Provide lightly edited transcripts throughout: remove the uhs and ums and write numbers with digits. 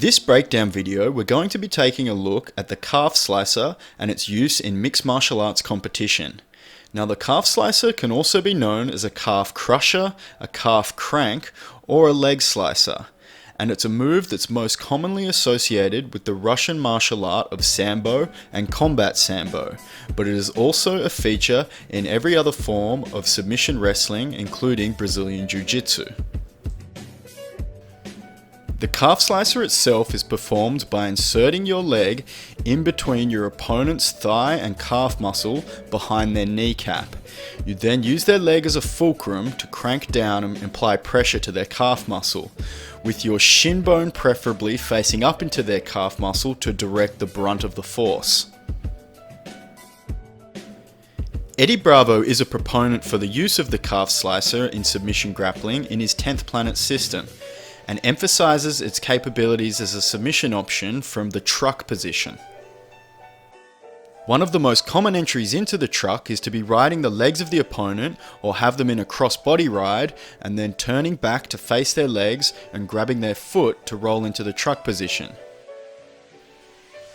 this breakdown video, we're going to be taking a look at the calf slicer and its use in mixed martial arts competition. Now, the calf slicer can also be known as a calf crusher, a calf crank, or a leg slicer, and it's a move that's most commonly associated with the Russian martial art of sambo and combat sambo, but it is also a feature in every other form of submission wrestling, including Brazilian Jiu-Jitsu. The calf slicer itself is performed by inserting your leg in between your opponent's thigh and calf muscle behind their kneecap. You then use their leg as a fulcrum to crank down and apply pressure to their calf muscle, with your shin bone preferably facing up into their calf muscle to direct the brunt of the force. Eddie Bravo is a proponent for the use of the calf slicer in submission grappling in his 10th Planet system, and emphasizes its capabilities as a submission option from the truck position. One of the most common entries into the truck is to be riding the legs of the opponent or have them in a cross-body ride and then turning back to face their legs and grabbing their foot to roll into the truck position.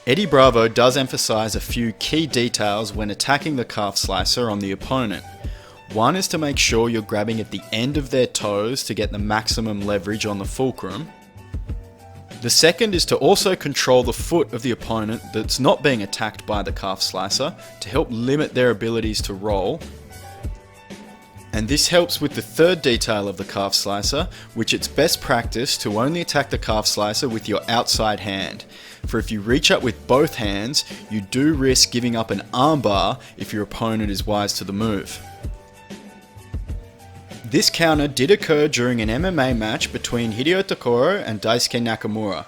Eddie Bravo does emphasize a few key details when attacking the calf slicer on the opponent. One is to make sure you're grabbing at the end of their toes to get the maximum leverage on the fulcrum. The second is to also control the foot of the opponent that's not being attacked by the calf slicer to help limit their abilities to roll. And this helps with the third detail of the calf slicer, which it's best practice to only attack the calf slicer with your outside hand. For if you reach up with both hands, you do risk giving up an armbar if your opponent is wise to the move. This counter did occur during an MMA match between Hideo Tokoro and Daisuke Nakamura.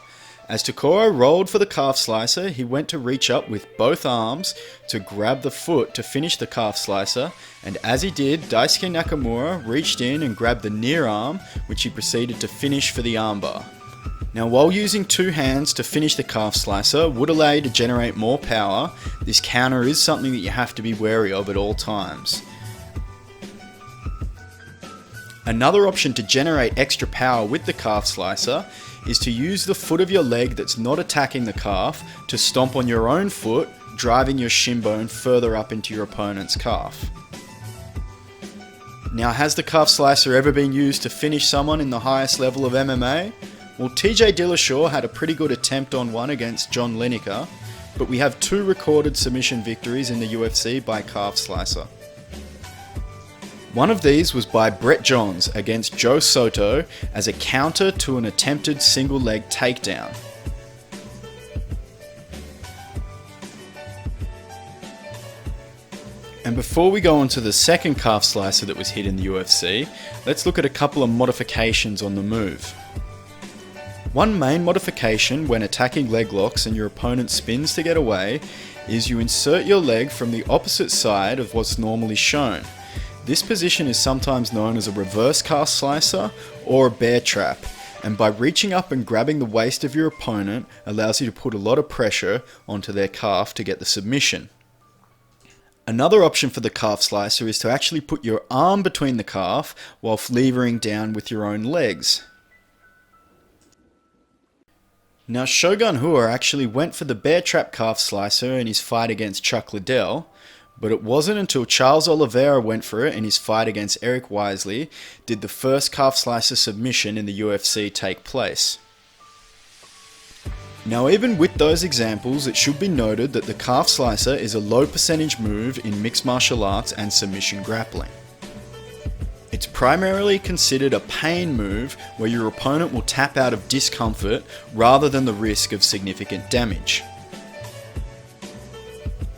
As Tokoro rolled for the calf slicer, he went to reach up with both arms to grab the foot to finish the calf slicer, and as he did, Daisuke Nakamura reached in and grabbed the near arm, which he proceeded to finish for the armbar. Now, while using two hands to finish the calf slicer would allow you to generate more power, this counter is something that you have to be wary of at all times. Another option to generate extra power with the calf slicer is to use the foot of your leg that's not attacking the calf to stomp on your own foot, driving your shin bone further up into your opponent's calf. Now, has the calf slicer ever been used to finish someone in the highest level of MMA? Well, TJ Dillashaw had a pretty good attempt on one against John Lineker, but we have two recorded submission victories in the UFC by calf slicer. One of these was by Brett Johns against Joe Soto as a counter to an attempted single leg takedown. And before we go on to the second calf slicer that was hit in the UFC, let's look at a couple of modifications on the move. One main modification when attacking leg locks and your opponent spins to get away is you insert your leg from the opposite side of what's normally shown. This position is sometimes known as a reverse calf slicer or a bear trap, and by reaching up and grabbing the waist of your opponent allows you to put a lot of pressure onto their calf to get the submission. Another option for the calf slicer is to actually put your arm between the calf while levering down with your own legs. Now, Shogun Rua actually went for the bear trap calf slicer in his fight against Chuck Liddell, but it wasn't until Charles Oliveira went for it in his fight against Eric Wisely did the first calf slicer submission in the UFC take place. Now, even with those examples, it should be noted that the calf slicer is a low percentage move in mixed martial arts and submission grappling. It's primarily considered a pain move where your opponent will tap out of discomfort rather than the risk of significant damage.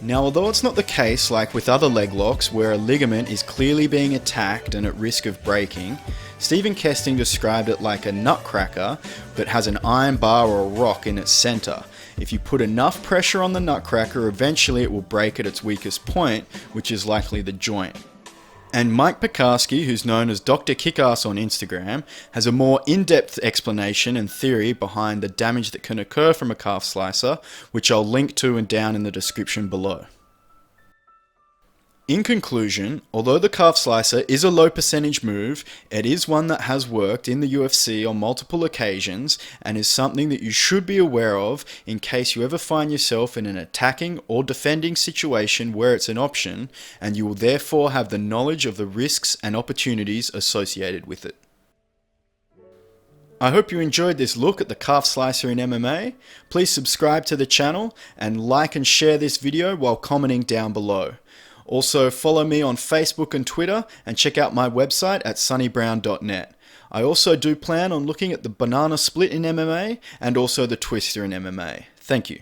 Now, although it's not the case like with other leg locks where a ligament is clearly being attacked and at risk of breaking, Stephen Kesting described it like a nutcracker that has an iron bar or a rock in its center. If you put enough pressure on the nutcracker, eventually it will break at its weakest point, which is likely the joint. And Mike Pekarski, who's known as Dr. Kickass on Instagram, has a more in-depth explanation and theory behind the damage that can occur from a calf slicer, which I'll link to and down in the description below. In conclusion, although the calf slicer is a low percentage move, it is one that has worked in the UFC on multiple occasions and is something that you should be aware of in case you ever find yourself in an attacking or defending situation where it's an option, and you will therefore have the knowledge of the risks and opportunities associated with it. I hope you enjoyed this look at the calf slicer in MMA. Please subscribe to the channel and like and share this video while commenting down below. Also, follow me on Facebook and Twitter, and check out my website at sonnybrown.net. I also do plan on looking at the banana split in MMA and also the twister in MMA. Thank you.